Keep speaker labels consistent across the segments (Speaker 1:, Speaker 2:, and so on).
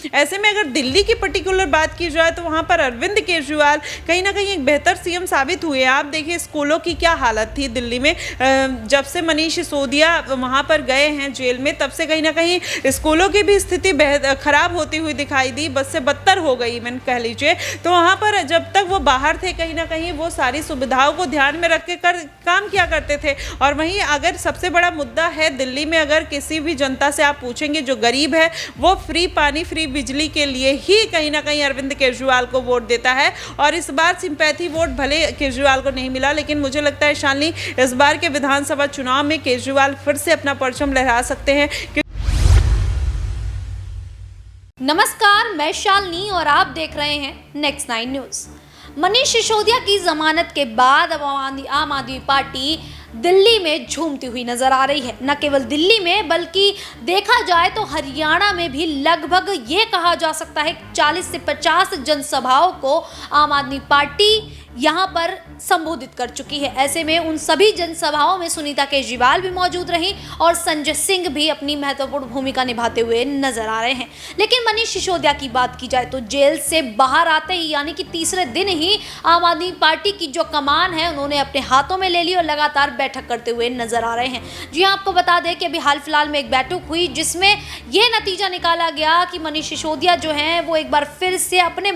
Speaker 1: ऐसे में अगर दिल्ली की पर्टिकुलर बात की जाए तो वहाँ पर अरविंद केजरीवाल कहीं ना कहीं एक बेहतर सीएम साबित हुए। आप देखिए स्कूलों की क्या हालत थी दिल्ली में, जब से मनीष सिसोदिया वहाँ पर गए हैं जेल में, तब से कहीं ना कहीं स्कूलों की भी स्थिति खराब होती हुई दिखाई दी, बद से बदतर हो गई मैंने कह लीजिए। तो वहाँ पर जब तक वो बाहर थे कहीं ना कहीं वो सारी सुविधाओं को ध्यान में रख के काम किया करते थे। और वहीं अगर सबसे बड़ा मुद्दा है दिल्ली में, अगर किसी भी जनता से आप पूछेंगे जो गरीब है वो फ्री पानी फ्री बिजली के लिए ही कहीं ना कहीं अरविंद केजरीवाल को वोट देता है। और इस बार सिंपैथी वोट भले केजरीवाल को नहीं मिला, लेकिन मुझे लगता है शालिनी इस बार के विधानसभा चुनाव में केजरीवाल फिर से अपना परचम लहरा सकते हैं।
Speaker 2: नमस्कार, मैं शालिनी और आप देख रहे हैं नेक्स्ट 9 न्यूज़। मनीष सिसोदिया की जमानत के बाद अब आम आदमी पार्टी दिल्ली में झूमती हुई नजर आ रही है। न केवल दिल्ली में बल्कि देखा जाए तो हरियाणा में भी लगभग ये कहा जा सकता है 40 से 50 जनसभाओं को आम आदमी पार्टी यहाँ पर संबोधित कर चुकी है। ऐसे में उन सभी जनसभाओं में सुनीता केजरीवाल भी मौजूद रहीं और संजय सिंह भी अपनी महत्वपूर्ण भूमिका निभाते हुए नजर आ रहे हैं। लेकिन मनीष सिसोदिया की बात की जाए तो जेल से बाहर आते ही यानी कि तीसरे दिन ही आम आदमी पार्टी की जो कमान है उन्होंने अपने हाथों में ले ली और लगातार बैठक करते हुए नजर आ रहे हैं। जी हाँ, आपको बता दें कि अभी हाल फिलहाल में एक बैठक हुई जिसमें यह नतीजा निकाला गया कि मनीष सिसोदिया जो हैं वो एक बार फिर से अपने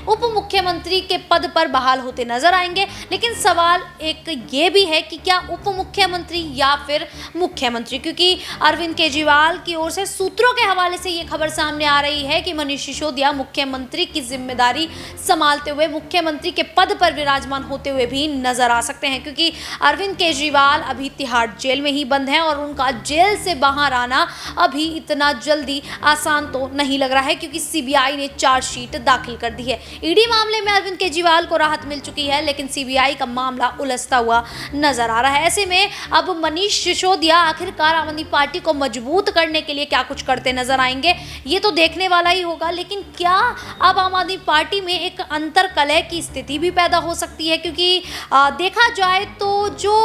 Speaker 2: उप मुख्यमंत्री के पद पर बहाल होते नजर आएंगे। लेकिन सवाल एक ये भी है कि क्या उप मुख्यमंत्री या फिर मुख्यमंत्री, क्योंकि अरविंद केजरीवाल की ओर से सूत्रों के हवाले से ये खबर सामने आ रही है कि मनीष सिसोदिया मुख्यमंत्री की जिम्मेदारी संभालते हुए मुख्यमंत्री के पद पर विराजमान होते हुए भी नजर आ सकते हैं, क्योंकि अरविंद केजरीवाल अभी तिहाड़ जेल में ही बंद हैं और उनका जेल से बाहर आना अभी इतना जल्दी आसान तो नहीं लग रहा है, क्योंकि सीबीआई ने चार्जशीट दाखिल कर दी है। ईडी मामले में अरविंद केजरीवाल को राहत मिल चुकी है, लेकिन सीबीआई का मामला उलझता हुआ नजर आ रहा है। ऐसे में अब मनीष सिसोदिया आखिरकार आम आदमी पार्टी को मजबूत करने के लिए क्या कुछ करते नजर आएंगे, ये तो देखने वाला ही होगा। लेकिन क्या अब आम आदमी पार्टी में एक अंतर्कलह की स्थिति भी पैदा हो सकती है, क्योंकि देखा जाए तो जो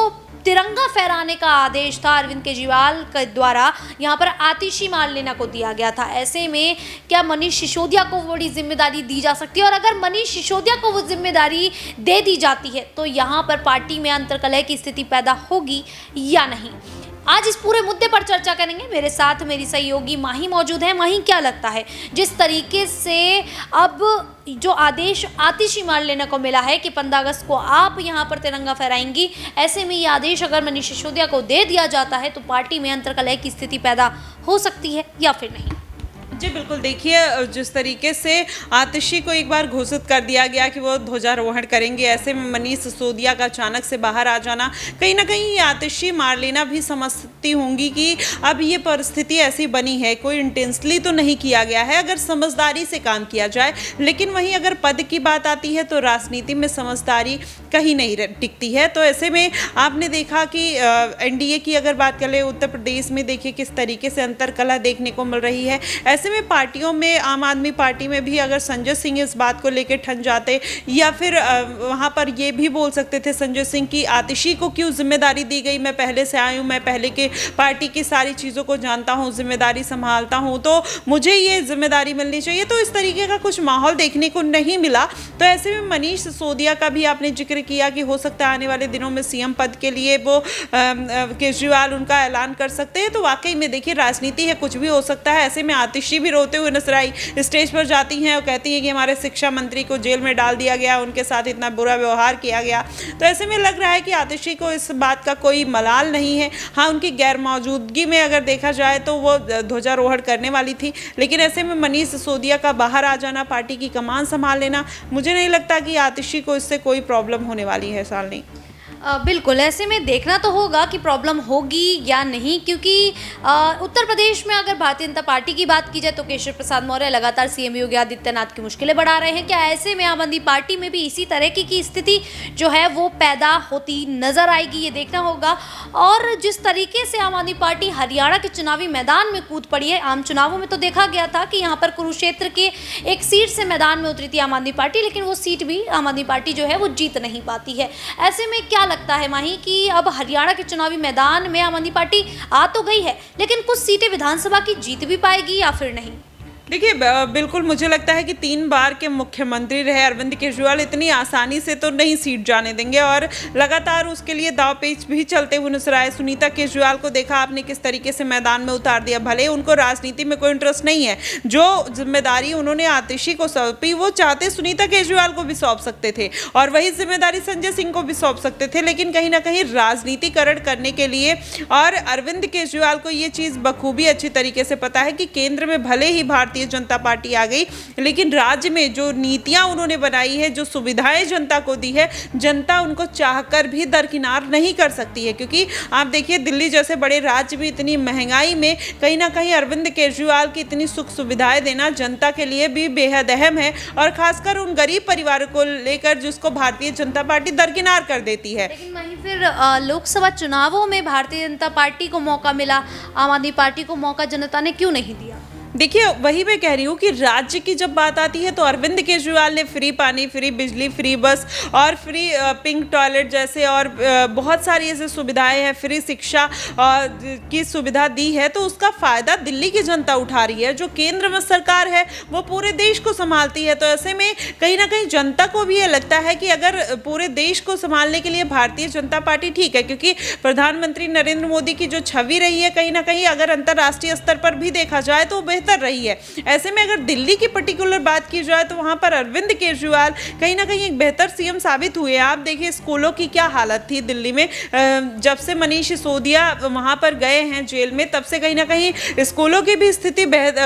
Speaker 2: तिरंगा फहराने का आदेश था अरविंद केजरीवाल के द्वारा यहाँ पर आतिशी मार लेना को दिया गया था। ऐसे में क्या मनीष सिसोदिया को बड़ी जिम्मेदारी दी जा सकती है, और अगर मनीष सिसोदिया को वो जिम्मेदारी दे दी जाती है तो यहाँ पर पार्टी में अंतर्कलह की स्थिति पैदा होगी या नहीं। आज इस पूरे मुद्दे पर चर्चा करेंगे। मेरे साथ मेरी सहयोगी माही मौजूद है। माही, क्या लगता है जिस तरीके से अब जो आदेश आतिशी मार लेने को मिला है कि 15 अगस्त को आप यहाँ पर तिरंगा फहराएंगी, ऐसे में ये आदेश अगर मनीष सिसोदिया को दे दिया जाता है तो पार्टी में अंतर्कलह की स्थिति पैदा हो सकती है या फिर नहीं?
Speaker 1: जी बिल्कुल, देखिए जिस तरीके से आतिशी को एक बार घोषित कर दिया गया कि वो ध्वजारोहण करेंगे, ऐसे में मनीष सिसोदिया का अचानक से बाहर आ जाना, कहीं ना कहीं ये आतिशी मार लेना भी समझती होंगी कि अब ये परिस्थिति ऐसी बनी है, कोई इंटेंसली तो नहीं किया गया है अगर समझदारी से काम किया जाए। लेकिन वहीं अगर पद की बात आती है तो राजनीति में समझदारी कहीं नहीं टिकती है। तो ऐसे में आपने देखा कि एनडीए की अगर बात करें उत्तर प्रदेश में, देखिए किस तरीके से अंतर्कलह देखने को मिल रही है। ऐसे में पार्टियों में आम आदमी पार्टी में भी अगर संजय सिंह इस बात को लेकर ठन जाते या फिर वहाँ पर ये भी बोल सकते थे संजय सिंह की आतिशी को क्यों जिम्मेदारी दी गई, मैं पहले से आई हूँ, मैं पहले के पार्टी की सारी चीज़ों को जानता हूँ, जिम्मेदारी संभालता हूँ, तो मुझे ये जिम्मेदारी मिलनी चाहिए। तो इस तरीके का कुछ माहौल देखने को नहीं मिला। तो ऐसे में मनीष सिसोदिया का भी आपने जिक्र किया कि हो सकता है आने वाले दिनों में सीएम पद के लिए वो केजरीवाल उनका ऐलान कर सकते हैं। तो वाकई में देखिए राजनीति है, कुछ भी हो सकता है। ऐसे में आतिशी भी रोते हुए नजर आई, स्टेज पर जाती हैं और कहती हैं कि हमारे शिक्षा मंत्री को जेल में डाल दिया गया, उनके साथ इतना बुरा व्यवहार किया गया। तो ऐसे में लग रहा है कि आतिशी को इस बात का कोई मलाल नहीं है। हाँ, उनकी गैर मौजूदगी में अगर देखा जाए तो वो ध्वजारोहण करने वाली थी, लेकिन ऐसे में मनीष सिसोदिया का बाहर आ जाना, पार्टी की कमान संभाल लेना, मुझे नहीं लगता कि आतिशी को इससे कोई प्रॉब्लम होने वाली है। शालिनी,
Speaker 2: बिल्कुल, ऐसे में देखना तो होगा कि प्रॉब्लम होगी या नहीं, क्योंकि उत्तर प्रदेश में अगर भारतीय जनता पार्टी की बात की जाए तो केशव प्रसाद मौर्य लगातार सीएम योगी आदित्यनाथ की मुश्किलें बढ़ा रहे हैं। क्या ऐसे में आम आदमी पार्टी में भी इसी तरह की स्थिति जो है वो पैदा होती नजर आएगी, ये देखना होगा। और जिस तरीके से आम आदमी पार्टी हरियाणा के चुनावी मैदान में कूद पड़ी है, आम चुनावों में तो देखा गया था कि यहाँ पर कुरुक्षेत्र के एक सीट से मैदान में उतरी थी आम आदमी पार्टी, लेकिन वो सीट भी आम आदमी पार्टी जो है वो जीत नहीं पाती है। ऐसे में क्या लगता है माही कि अब हरियाणा के चुनावी मैदान में आम आदमी पार्टी आ तो गई है, लेकिन कुछ सीटें विधानसभा की जीत भी पाएगी या फिर नहीं?
Speaker 1: देखिए बिल्कुल मुझे लगता है कि 3 बार के मुख्यमंत्री रहे अरविंद केजरीवाल इतनी आसानी से तो नहीं सीट जाने देंगे और लगातार उसके लिए दाव पेच भी चलते हुए नजर आए। सुनीता केजरीवाल को देखा आपने किस तरीके से मैदान में उतार दिया। भले उनको राजनीति में कोई इंटरेस्ट नहीं है, जो जिम्मेदारी उन्होंने आतिशी को सौंपी वो चाहते सुनीता केजरीवाल को भी सौंप सकते थे और वही जिम्मेदारी संजय सिंह को भी सौंप सकते थे, लेकिन कहीं ना कहीं राजनीतिकरण करने के लिए और अरविंद केजरीवाल को ये चीज़ बखूबी अच्छी तरीके से पता है कि केंद्र में भले ही भारतीय जनता पार्टी आ गई, लेकिन राज्य में जो नीतियां उन्होंने बनाई है, जो सुविधाएं जनता को दी है, जनता उनको चाहकर भी दरकिनार नहीं कर सकती है। क्योंकि आप देखिए दिल्ली जैसे बड़े राज्य में इतनी महंगाई में कहीं ना कहीं अरविंद केजरीवाल की इतनी सुख सुविधाएं देना जनता के लिए भी बेहद अहम है और खासकर उन गरीब परिवारों को लेकर जिसको भारतीय जनता पार्टी दरकिनार कर देती है।
Speaker 2: लेकिन वहीं फिर लोकसभा चुनावों में भारतीय जनता पार्टी को मौका मिला, आम आदमी पार्टी को मौका जनता ने क्यों नहीं दिया?
Speaker 1: देखिए वही मैं कह रही हूँ कि राज्य की जब बात आती है तो अरविंद केजरीवाल ने फ्री पानी, फ्री बिजली, फ्री बस और फ्री पिंक टॉयलेट जैसे और बहुत सारी ऐसी सुविधाएं हैं, फ्री शिक्षा की सुविधा दी है, तो उसका फ़ायदा दिल्ली की जनता उठा रही है। जो केंद्र में सरकार है वो पूरे देश को संभालती है, तो ऐसे में कहीं ना कहीं जनता को भी ये लगता है कि अगर पूरे देश को संभालने के लिए भारतीय जनता पार्टी ठीक है, क्योंकि प्रधानमंत्री नरेंद्र मोदी की जो छवि रही है कहीं ना कहीं अगर अंतर्राष्ट्रीय स्तर पर भी देखा जाए तो बेहतर रही है। ऐसे में अगर दिल्ली की पर्टिकुलर बात की जाए तो वहां पर अरविंद केजरीवाल कहीं ना कहीं एक बेहतर सीएम साबित हुए। आप देखिए स्कूलों की क्या हालत थी दिल्ली में, जब से मनीष सिसोदिया वहां पर गए हैं जेल में तब से कहीं ना कहीं स्कूलों की भी स्थिति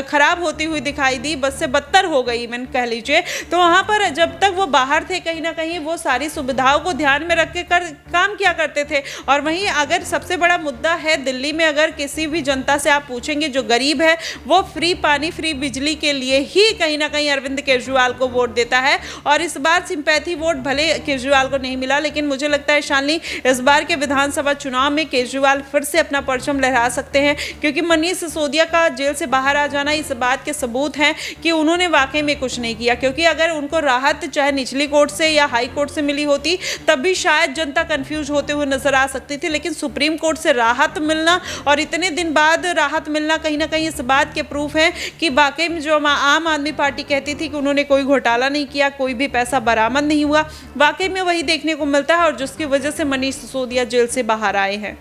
Speaker 1: खराब होती हुई दिखाई दी, बस से बदतर हो गई मैंने कह लीजिए। तो वहां पर जब तक वो बाहर थे कहीं ना कहीं वो सारी सुविधाओं को ध्यान में रख के काम किया करते थे। और वहीं अगर सबसे बड़ा मुद्दा है दिल्ली में, अगर किसी भी जनता से आप पूछेंगे जो गरीब है वो फ्री पानी, फ्री बिजली के लिए ही कहीं ना कहीं अरविंद केजरीवाल को वोट देता है। और इस बार सिंपैथी वोट भले केजरीवाल को नहीं मिला, लेकिन मुझे लगता है शालिनी इस बार के विधानसभा चुनाव में केजरीवाल फिर से अपना परचम लहरा सकते हैं, क्योंकि मनीष सिसोदिया का जेल से बाहर आ जाना इस बात के सबूत हैं कि उन्होंने वाकई में कुछ नहीं किया। क्योंकि अगर उनको राहत चाहे निचली कोर्ट से या हाई कोर्ट से मिली होती तब भी शायद जनता कंफ्यूज होते हुए नजर आ सकती थी, लेकिन सुप्रीम कोर्ट से राहत मिलना और इतने दिन बाद राहत मिलना कहीं ना कहीं इस बात के प्रूफ है कि वाकई में जो आम आदमी पार्टी कहती थी कि उन्होंने कोई घोटाला नहीं किया, कोई भी पैसा बरामद नहीं हुआ, वाकई में वही देखने को मिलता है और जिसकी वजह से मनीष सिसोदिया जेल से बाहर आए हैं।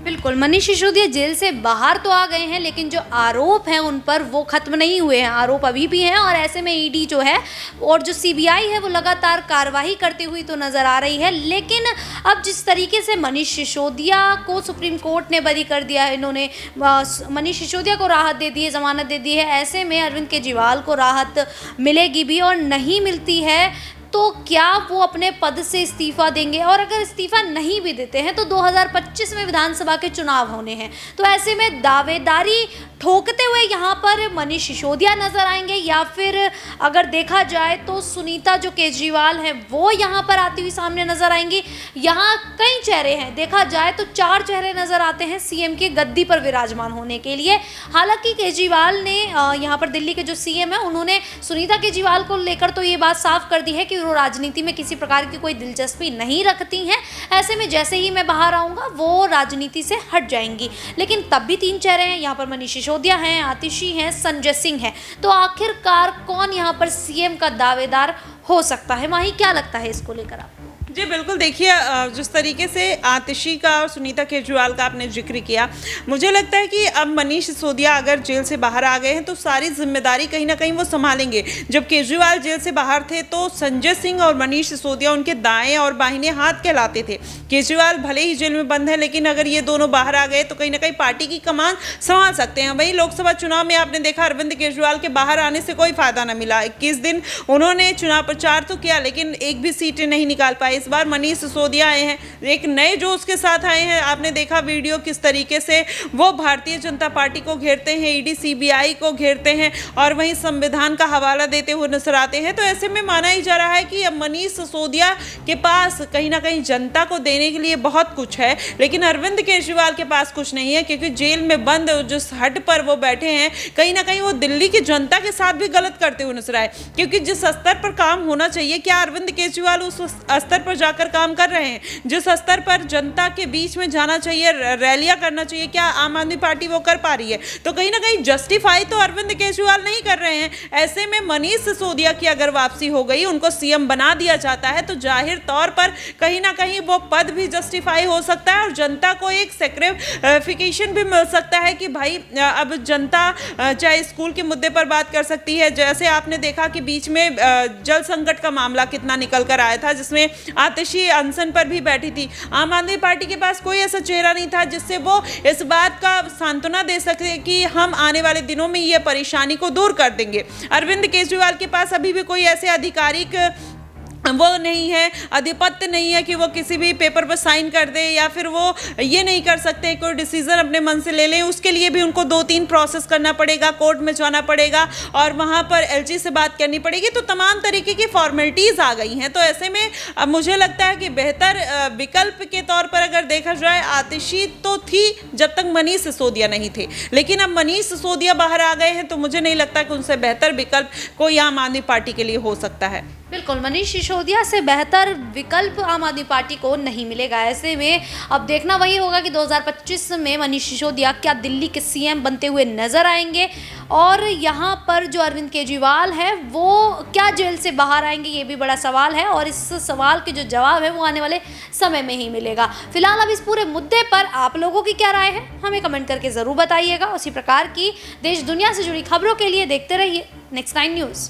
Speaker 2: बिल्कुल, मनीष सिसोदिया जेल से बाहर तो आ गए हैं, लेकिन जो आरोप हैं उन पर वो खत्म नहीं हुए हैं, आरोप अभी भी हैं। और ऐसे में ईडी जो है और जो सीबीआई है वो लगातार कार्रवाई करती हुई तो नज़र आ रही है। लेकिन अब जिस तरीके से मनीष सिसोदिया को सुप्रीम कोर्ट ने बरी कर दिया है, इन्होंने मनीष सिसोदिया को राहत दे दी है, ज़मानत दे दी है, ऐसे में अरविंद केजरीवाल को राहत मिलेगी भी और नहीं मिलती है तो क्या वो अपने पद से इस्तीफा देंगे? और अगर इस्तीफा नहीं भी देते हैं तो 2025 में विधानसभा के चुनाव होने हैं, तो ऐसे में दावेदारी ठोकते हुए यहाँ पर मनीष सिसोदिया नजर आएंगे या फिर अगर देखा जाए तो सुनीता जो केजरीवाल हैं वो यहाँ पर आती हुई सामने नजर आएंगी। यहाँ कई चेहरे हैं, देखा जाए तो 4 चेहरे नजर आते हैं सीएम की गद्दी पर विराजमान होने के लिए। हालांकि केजरीवाल ने यहाँ पर दिल्ली के जो सीएम है उन्होंने सुनीता केजरीवाल को लेकर तो ये बात साफ कर दी है कि वो राजनीति में किसी प्रकार की कोई दिलचस्पी नहीं रखती हैं, ऐसे में जैसे ही मैं बाहर आऊँगा वो राजनीति से हट जाएंगी। लेकिन तब भी 3 चेहरे हैं, यहाँ पर मनीष सिसोदिया हैं, आतिशी हैं, संजय सिंह हैं। तो आखिरकार कौन यहाँ पर सीएम का दावेदार हो सकता है? वहीं क्या लगता है इसको लेकर आपको?
Speaker 1: जी बिल्कुल, देखिए जिस तरीके से आतिशी का और सुनीता केजरीवाल का आपने जिक्र किया, मुझे लगता है कि अब मनीष सिसोदिया अगर जेल से बाहर आ गए हैं तो सारी जिम्मेदारी कहीं ना कहीं वो संभालेंगे। जब केजरीवाल जेल से बाहर थे तो संजय सिंह और मनीष सिसोदिया उनके दाएं और बाहिने हाथ कहलाते थे। केजरीवाल भले ही जेल में बंद है, लेकिन अगर ये दोनों बाहर आ गए तो कहीं ना कहीं पार्टी की कमान संभाल सकते हैं। वहीं लोकसभा चुनाव में आपने देखा अरविंद केजरीवाल के बाहर आने से कोई फायदा न मिला। 21 दिन उन्होंने चुनाव प्रचार तो किया लेकिन एक भी सीटें नहीं निकाल पाए। इस बार मनीष सिसोदिया आए हैं, एक नए जोश के साथ आए हैं। आपने देखा वीडियो किस तरीके से वो भारतीय जनता पार्टी को घेरते हैं, ईडी सीबीआई को घेरते हैं और वहीं संविधान का हवाला देते हुए नजर आते हैं। तो ऐसे में माना ही जा रहा है कि अब मनीष सिसोदिया के पास कहीं ना कहीं जनता को देने के लिए बहुत कुछ है, लेकिन अरविंद केजरीवाल के पास कुछ नहीं है, क्योंकि जेल में बंद जिस हट पर वो बैठे हैं कहीं ना कहीं वो दिल्ली की जनता के साथ भी गलत करते हुए नजर आए। क्योंकि जिस स्तर पर काम होना चाहिए, क्या अरविंद केजरीवाल उस स्तर पर जाकर काम कर रहे हैं, जिस स्तर पर जनता के बीच में जाना चाहिए, रैलियां करना चाहिए, क्या आम आदमी पार्टी वो कर पा रही है? तो कहीं ना कहीं जस्टिफाई तो अरविंद केजरीवाल नहीं कर रहे हैं। ऐसे में मनीष सिसोदिया की अगर वापसी हो गई, उनको सीएम बना दिया जाता है, तो जाहिर तौर पर कहीं ना कहीं वो पद भी जस्टिफाई हो सकता है और जनता को एक सेक्रिफिकेशन भी मिल सकता है कि भाई अब जनता चाहे स्कूल के मुद्दे पर बात कर सकती है। जैसे आपने देखा कि बीच में जल संकट का मामला कितना निकल कर आया था, जिसमें आतिशी अनशन पर भी बैठी थी। आम आदमी पार्टी के पास कोई ऐसा चेहरा नहीं था जिससे वो इस बात का सांत्वना दे सके कि हम आने वाले दिनों में ये परेशानी को दूर कर देंगे। अरविंद केजरीवाल के पास अभी भी कोई ऐसे आधिकारिक वो नहीं है, आधिपत्य नहीं है कि वो किसी भी पेपर पर साइन कर दे, या फिर वो ये नहीं कर सकते कोई डिसीजन अपने मन से ले लें। उसके लिए भी उनको 2-3 प्रोसेस करना पड़ेगा, कोर्ट में जाना पड़ेगा और वहाँ पर एलजी से बात करनी पड़ेगी। तो तमाम तरीके की फॉर्मेलिटीज़ आ गई हैं। तो ऐसे में अब मुझे लगता है कि बेहतर विकल्प के तौर पर अगर देखा जाए, आतिशी तो थी जब तक मनीष सिसोदिया नहीं थे, लेकिन अब मनीष सिसोदिया बाहर आ गए हैं, तो मुझे नहीं लगता कि उनसे बेहतर विकल्प कोई आम आदमी पार्टी के लिए हो सकता है।
Speaker 2: बिल्कुल, मनीष सिसोदिया से बेहतर विकल्प आम आदमी पार्टी को नहीं मिलेगा। ऐसे में अब देखना वही होगा कि 2025 में मनीष सिसोदिया क्या दिल्ली के सीएम बनते हुए नजर आएंगे, और यहाँ पर जो अरविंद केजरीवाल है वो क्या जेल से बाहर आएंगे, ये भी बड़ा सवाल है। और इस सवाल के जो जवाब है वो आने वाले समय में ही मिलेगा। फिलहाल अब इस पूरे मुद्दे पर आप लोगों की क्या राय है, हमें कमेंट करके ज़रूर बताइएगा। उसी प्रकार की देश दुनिया से जुड़ी खबरों के लिए देखते रहिए Next 9 News।